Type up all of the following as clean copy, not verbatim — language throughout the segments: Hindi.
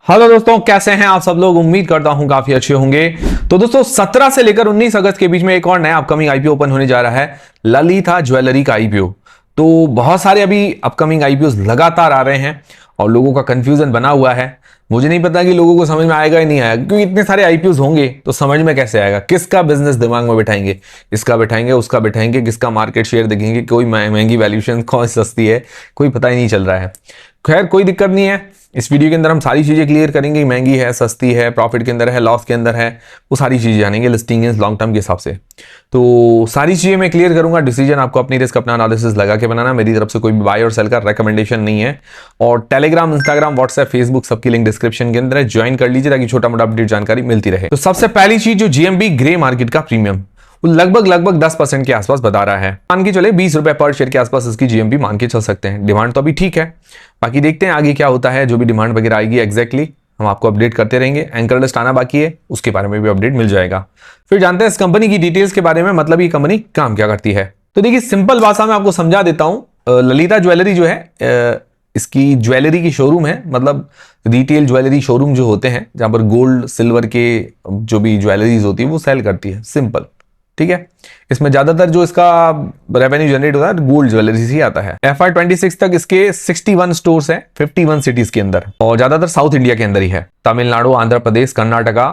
हेलो दोस्तों, कैसे हैं आप सब लोग। उम्मीद करता हूं काफी अच्छे होंगे। तो दोस्तों 17 से लेकर 19 अगस्त के बीच में एक और नया अपकमिंग आईपीओ ओपन होने जा रहा है, ललिता ज्वेलरी का आईपीओ। तो बहुत सारे अभी अपकमिंग आईपीओ लगातार आ रहे हैं और लोगों का कंफ्यूजन बना हुआ है। मुझे नहीं पता कि लोगों को समझ में आएगा या नहीं आएगा, क्योंकि इतने सारे आईपीओ होंगे तो समझ में कैसे आएगा, किसका बिजनेस दिमाग में बैठाएंगे, इसका बैठाएंगे उसका बैठाएंगे, किसका मार्केट शेयर देखेंगे, कोई महंगी वैल्यूएशन कौन सस्ती है, कोई पता ही नहीं चल रहा है। खैर कोई दिक्कत नहीं है, इस वीडियो के अंदर हम सारी चीजें क्लियर करेंगे, महंगी है सस्ती है, प्रॉफिट के अंदर है लॉस के अंदर है, वो सारी चीजें जानेंगे लिस्टिंग लॉन्ग टर्म के हिसाब से। तो सारी चीजें मैं क्लियर करूंगा। डिसीजन आपको अपनी रिस्क अपना एनालिसिस लगा के बनाना, मेरी तरफ से कोई भी बाय और सेल का रिकमेंडेशन नहीं है। और टेलीग्राम, इंस्टाग्राम, व्हाट्सएप, फेसबुक सबकी लिंक डिस्क्रिप्शन के अंदर है, ज्वाइन कर लीजिए ताकि छोटा मोटा अपडेट जानकारी मिलती रहे। तो सबसे पहली चीज जो जीएमबी ग्रे मार्केट का प्रीमियम वो लगभग 10% के आसपास बता रहा है। मान के चले 20 रुपए पर शेयर के आसपास इसकी जीएमबी मान के चल सकते हैं। डिमांड तो अभी ठीक है, बाकी देखते हैं आगे क्या होता है। जो भी डिमांड वगैरह आएगी एग्जैक्टली हम आपको अपडेट करते रहेंगे। एंकर लिस्ट आना बाकी है, उसके बारे में भी अपडेट मिल जाएगा। फिर जानते हैं इस कंपनी की डिटेल्स के बारे में, मतलब ये कंपनी काम क्या करती है। तो देखिए सिंपल भाषा में आपको समझा देता हूं। ललिता ज्वेलरी जो है इसकी ज्वेलरी की शोरूम है, मतलब रिटेल ज्वेलरी शोरूम जो होते हैं जहां पर गोल्ड सिल्वर के जो भी ज्वेलरीज होती है वो सेल करती है, सिंपल। ठीक है, इसमें ज्यादातर जो इसका रेवेन्यू जनरेट होता है गोल्ड ज्वेलरी से ही आता है। FY26 तक इसके 61 स्टोर्स हैं 51 सिटीज के अंदर, और ज्यादातर साउथ इंडिया के अंदर ही है। तमिलनाडु, आंध्र प्रदेश, कर्नाटका,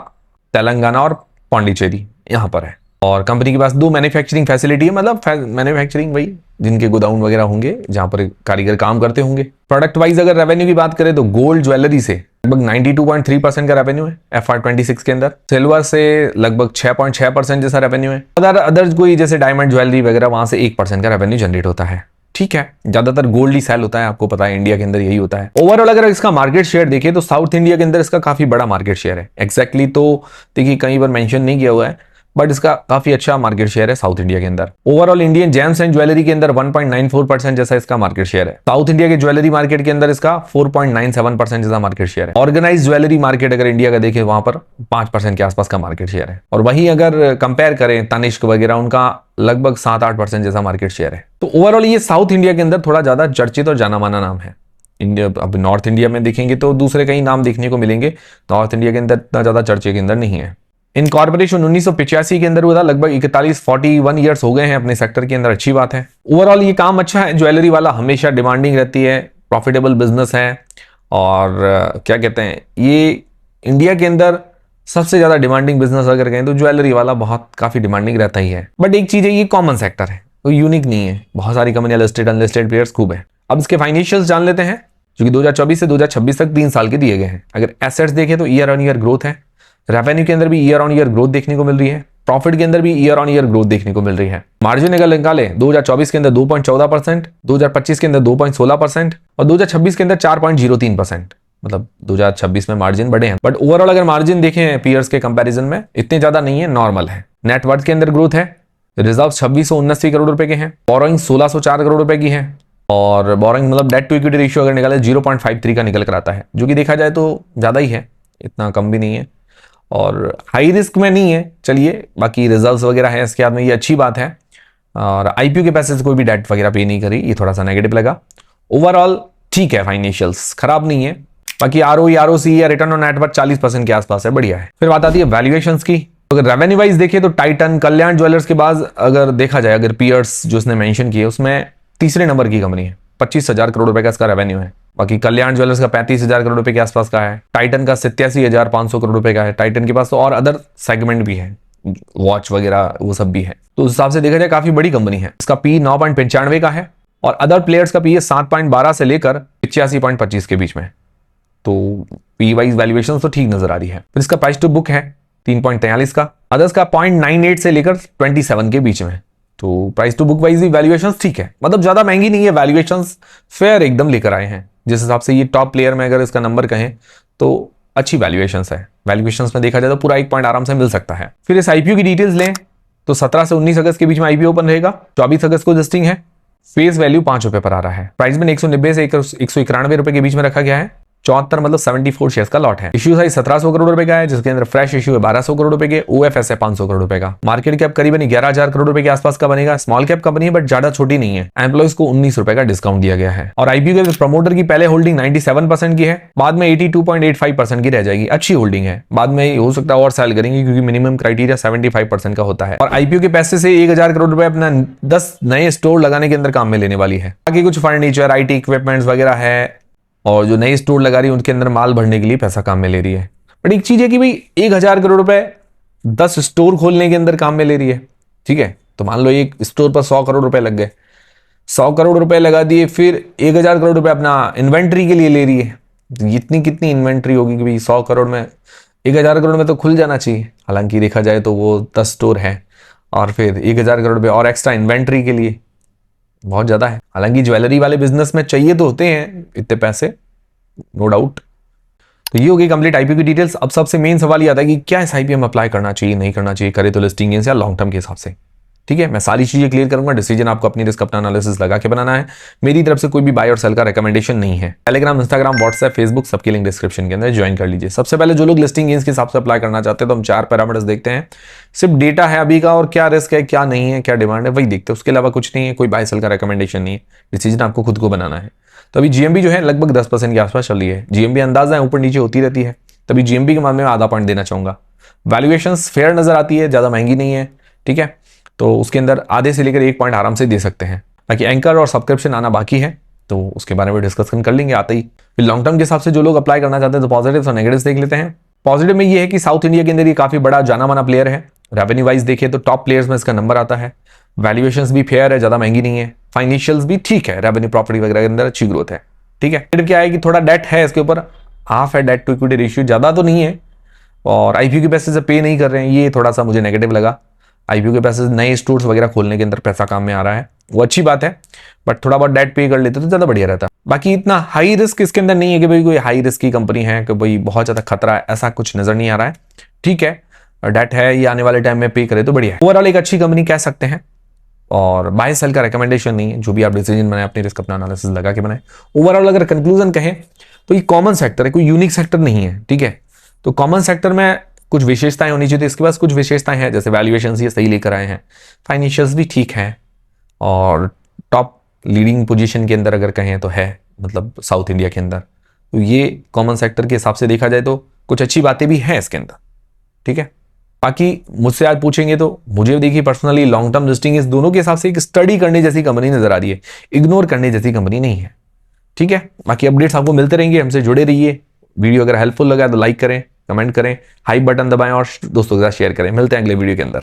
तेलंगाना और पांडिचेरी यहां पर है। और कंपनी के पास 2 मैन्युफैक्चरिंग फैसिलिटी है, मतलब मैन्युफैक्चरिंग वही जिनके गोदाउन वगैरह होंगे जहां पर कारीगर काम करते होंगे। प्रोडक्ट वाइज अगर रेवेन्यू की बात करें तो गोल्ड ज्वेलरी से लगभग 92.3% का रेवेन्यू है FY26 के अंदर। सिल्वर से लगभग 6.6% जैसा रेवेन्यू है। अदर कोई जैसे डायमंड ज्वेलरी वगैरह वहां से 1% का रेवेन्यू जनरेट होता है। ठीक है, ज्यादातर गोल्ड ही सेल होता है, आपको पता है इंडिया के अंदर यही होता है। ओवरऑल अगर इसका मार्केट शेयर देखें तो साउथ इंडिया के अंदर इसका काफी बड़ा मार्केट शेयर है। एक्जैक्टली तो देखिए कहीं पर मेंशन नहीं किया हुआ है, बट इसका काफी अच्छा मार्केट शेयर है साउथ इंडिया के अंदर। Overall Indian James and jewellery के अंदर 1.94% जैसा इसका मार्केट शेयर है। साउथ इंडिया के ज्वेलरी मार्केट के अंदर इसका 4.97% जैसा मार्केट शेयर है। ऑर्गेनाइज ज्वेलरी मार्केट अगर इंडिया का देखें वहां पर 5% के आसपास का मार्केट शेयर है। और वहीं अगर कंपेयर करें तनिष्क वगैरह, उनका लगभग 7-8% जैसा मार्केट शेयर है। तो ओवरऑल ये साउथ इंडिया के अंदर थोड़ा ज्यादा चर्चित और जाना माना नाम है। इंडिया अब नॉर्थ इंडिया में देखेंगे तो दूसरे कई नाम देखने को मिलेंगे, नॉर्थ इंडिया के अंदर इतना ज्यादा चर्चे के अंदर नहीं है। इनकॉर्पोरेशन 1985 के अंदर हुआ था, लगभग 41 ईयर्स हो गए हैं अपने सेक्टर के अंदर, अच्छी बात है। ओवरऑल ये काम अच्छा है, ज्वेलरी वाला हमेशा डिमांडिंग रहती है, प्रॉफिटेबल बिजनेस है। और क्या कहते हैं, ये इंडिया के अंदर सबसे ज्यादा डिमांडिंग बिजनेस अगर कहें तो ज्वेलरी वाला बहुत काफी डिमांडिंग रहता ही है। बट एक चीज है, ये कॉमन सेक्टर है, कोई यूनिक नहीं है, बहुत सारी कंपनियां लिस्टेड अनलिस्टेड प्लेयर्स खूब है। अब इसके फाइनेंशियल्स जान लेते हैं, जो कि 2024 से 2026 तक 3 साल के दिए गए हैं। अगर एसेट्स देखें तो ईयर ऑन ईयर ग्रोथ है, रेवेन्यू के अंदर भी ईयर ऑन ईयर ग्रोथ देखने को मिल रही है, प्रॉफिट के अंदर भी ईयर ऑन ईयर ग्रोथ देखने को मिल रही है। मार्जिन अगर निकाले 2024 के अंदर 2.14%, 2025 के अंदर 2.16% और 2026 के अंदर 4.03%। मतलब 2026 में मार्जिन बढ़े हैं, बट ओवरऑल अगर मार्जिन देखें पीयर्स के कंपैरिजन में इतने ज्यादा नहीं है, नॉर्मल है। नेटवर्थ के अंदर ग्रोथ है, रिजर्व 2679 करोड़ रुपए के हैं, बोरोइंग 1604 करोड़ रुपए की है। और बोरोइंग मतलब डेट टू इक्विटी रेशियो अगर निकाले 0.53 का निकल कर आता है, जो कि देखा जाए तो ज्यादा ही है, इतना कम भी नहीं है और हाई रिस्क में नहीं है। चलिए, बाकी रिजर्व्स वगैरह है इसके बाद में, ये अच्छी बात है। और आईपीओ के पैसे से कोई भी डेट वगैरह पे नहीं करी, ये थोड़ा सा नेगेटिव लगा। ओवरऑल ठीक है, फाइनेंशियल्स खराब नहीं है। बाकी आरओई, आरओसी या रिटर्न ऑन नेटवर्थ 40% के आसपास है, बढ़िया है। फिर बात आती है वैल्यूएशंस की। अगर रेवेन्यू वाइज देखें तो टाइटन, कल्याण ज्वेलर्स के बाद अगर देखा जाए, अगर पीयर्स जो उसने मेंशन किए उसमें तीसरे नंबर की कंपनी है, 25,000 करोड़ रुपए का इसका रेवेन्यू है। बाकी कल्याण ज्वेलर्स का 35,000 करोड़ रुपए के आसपास का है, टाइटन का 87,500 करोड़ रुपए का है। टाइटन के पास तो और अदर सेगमेंट भी है, वॉच वगैरह वो सब भी है। तो उस हिसाब से देखा जाए काफी बड़ी कंपनी है। इसका पी 9.95 का है और अदर प्लेयर्स का पी है 7.12 से लेकर 85.25 के बीच में। तो पी वाइज वैल्यूएशन तो ठीक नजर आ रही है। फिर इसका प्राइस टू बुक है 3.43 का, अदर्स का 0.98 से लेकर 27 के बीच में। तो प्राइस टू बुक वाइज भी वैल्यूएशन ठीक है, मतलब ज्यादा महंगी नहीं है, वैल्यूएशन फेयर एकदम लेकर आए हैं। जिस हिसाब से ये टॉप प्लेयर में अगर इसका नंबर कहें तो अच्छी वैल्यूएशंस है। वैल्यूएशंस में देखा जाए तो पूरा 1 पॉइंट आराम से मिल सकता है। फिर इस आईपीओ की डिटेल्स लें तो 17 से 19 अगस्त के बीच में आईपीओ ओपन रहेगा। 24 अगस्त को लिस्टिंग है। फेस वैल्यू ₹5 पर आ रहा है। प्राइस में 190 से 191 रुपए के बीच में रखा गया है। 74 मतलब 74 शेयर्स का लॉट है। इश्यू साइज 1700 करोड़ रुपए का है, जिसके अंदर फ्रेश इश्यू है 1200 करोड़ रुपए के, ओएफएस है 500 करोड़ रुपए का। मार्केट कैप करीबन 11,000 करोड़ रुपए के आसपास का बनेगा। स्मॉल कैप कंपनी है बट ज्यादा छोटी नहीं है। एम्प्लॉइज को 19 रुपए का डिस्काउंट दिया गया है। और आईपीओ के प्रमोटर की पहले होल्डिंग 97% की है, बाद में 82.85% की रह जाएगी। अच्छी होल्डिंग है, बाद में हो सकता है और सेल करेंगे क्योंकि मिनिमम क्राइटेरिया 75% का होता है। और आईपीओ के पैसे से 1000 करोड़ रुपए अपना 10 नए स्टोर लगाने के अंदर काम में लेने वाली है। बाकी कुछ फर्नीचर, आईटी इक्विपमेंट्स वगैरह है, और जो नई स्टोर लगा रही है उनके अंदर माल भरने के लिए पैसा काम में ले रही है। बट एक चीज है कि भाई 1000 करोड़ रुपए 10 स्टोर खोलने के अंदर काम में ले रही है, ठीक है। तो मान लो एक स्टोर पर 100 करोड़ रुपए लग गए, 100 करोड़ रुपए लगा दिए, फिर 1000 करोड़ रुपए अपना इन्वेंट्री के लिए ले रही है। इतनी कितनी इन्वेंट्री होगी कि भाई 100 करोड़ में 1000 करोड़ में तो खुल जाना चाहिए। हालांकि देखा जाए तो वो 10 स्टोर है और फिर 1000 करोड़ रुपए और एक्स्ट्रा इन्वेंट्री के लिए बहुत ज्यादा है। हालांकि ज्वेलरी वाले बिजनेस में चाहिए तो होते हैं इतने पैसे, नो डाउट। तो ये हो गई कंप्लीट आईपीओ की डिटेल्स। अब सबसे मेन सवाल ये आता है कि क्या इस आईपीओ में अप्लाई करना चाहिए, नहीं करना चाहिए, करे तो लिस्टिंग गेन्स या लॉन्ग टर्म के हिसाब से। ठीक है, मैं सारी चीजें क्लियर करूंगा। डिसीजन आपको अपनी रिस्क, अपना एनालिसिस लगा के बनाना है। मेरी तरफ से कोई भी बाय और सेल का रिकमेंडेशन नहीं है। टेलीग्राम, इंस्टाग्राम, व्हाट्सएप, फेसबुक सबके लिंक डिस्क्रिप्शन के अंदर ज्वाइन कर लीजिए। सबसे पहले जो लोग लिस्टिंग गेन्स के हिसाब से अप्लाई करना चाहते हैं तो हम 4 पैरामीटर्स देखते हैं। सिर्फ डेटा है अभी का, और क्या रिस्क है, क्या नहीं है, क्या डिमांड है, वही देखते हैं। उसके अलावा कुछ नहीं है, कोई बाय सेल का रिकमेंडेशन नहीं है। डिसीजन आपको खुद को बनाना है। तो अभी जीएमबी जो है लगभग 10% के आसपास चल रही है। जीएमबी अंदाजा है ऊपर नीचे होती रहती है, तभी जीएमबी के मामले में आधा पॉइंट देना चाहूंगा। वैल्यूएशंस फेयर नजर आती है, ज्यादा महंगी नहीं है, ठीक है। तो उसके अंदर आधे से लेकर 1 पॉइंट आराम से दे सकते हैं। बाकी एंकर और सब्सक्रिप्शन आना बाकी है, तो उसके बारे में डिस्कशन कर लेंगे आते ही। फिर लॉन्ग टर्म के हिसाब से जो लोग अप्लाई करना चाहते हैं तो पॉजिटिव्स और नेगेटिव्स देख लेते हैं। पॉजिटिव में ये है कि साउथ इंडिया के अंदर ये काफी बड़ा जाना माना प्लेयर है। रेवेन्यू वाइज देखे तो टॉप प्लेयर्स में इसका नंबर आता है। वैल्यूएशंस भी फेयर है, ज्यादा महंगी नहीं है। फाइनेंशियल्स भी ठीक है, रेवेन्यू प्रॉपर्टी वगैरह के अंदर अच्छी ग्रोथ है, ठीक है। नेगेटिव क्या है कि थोड़ा डेट है इसके ऊपर, हाफ है डेट टू इक्विटी रेशियो, ज्यादा तो नहीं है, और आईपीओ के पैसे से पे नहीं कर रहे हैं, ये थोड़ा सा मुझे नेगेटिव लगा। आईपीओ के पैसे नए स्टोर्स वगैरह खोलने के अंदर पैसा काम में आ रहा है, वो अच्छी बात है, बट थोड़ा बहुत डेट पे कर लेते तो ज्यादा बढ़िया रहता। बाकी इतना हाई रिस्क इसके अंदर नहीं है कि भाई कोई हाई रिस्क की कंपनी है कि भाई बहुत ज्यादा खतरा है, ऐसा कुछ नजर नहीं आ रहा है, ठीक है। डेट है, ये आने वाले टाइम में पे करे तो बढ़िया है। ओवरऑल एक अच्छी कंपनी कह सकते हैं, और बाय सेल का रिकमेंडेशन नहीं है। जो भी आप डिसीजन बनाए अपनी रिस्क, अपना एनालिसिस लगा के बनाए। ओवरऑल अगर कंक्लूजन कहें तो ये कॉमन सेक्टर है, कोई यूनिक सेक्टर नहीं है, ठीक है। तो कॉमन सेक्टर में कुछ विशेषताएं होनी चाहिए, तो इसके पास कुछ विशेषताएं हैं, जैसे वैल्यूएशन ये सही लेकर आए हैं, फाइनेंशियल्स भी ठीक है, और टॉप लीडिंग पोजीशन के अंदर अगर कहें तो है, मतलब साउथ इंडिया के अंदर। तो ये कॉमन सेक्टर के हिसाब से देखा जाए तो कुछ अच्छी बातें भी हैं इसके अंदर, ठीक है। बाकी मुझसे आज पूछेंगे तो मुझे देखिए पर्सनली लॉन्ग टर्म लिस्टिंग इस दोनों के हिसाब से एक स्टडी करने जैसी कंपनी नजर आ रही है, इग्नोर करने जैसी कंपनी नहीं है, ठीक है। बाकी अपडेट्स आपको मिलते रहेंगे, हमसे जुड़े रहिए। वीडियो अगर हेल्पफुल लगा तो लाइक करें, कमेंट करें, हाई बटन दबाएं और दोस्तों के साथ शेयर करें। मिलते हैं अगले वीडियो के अंदर।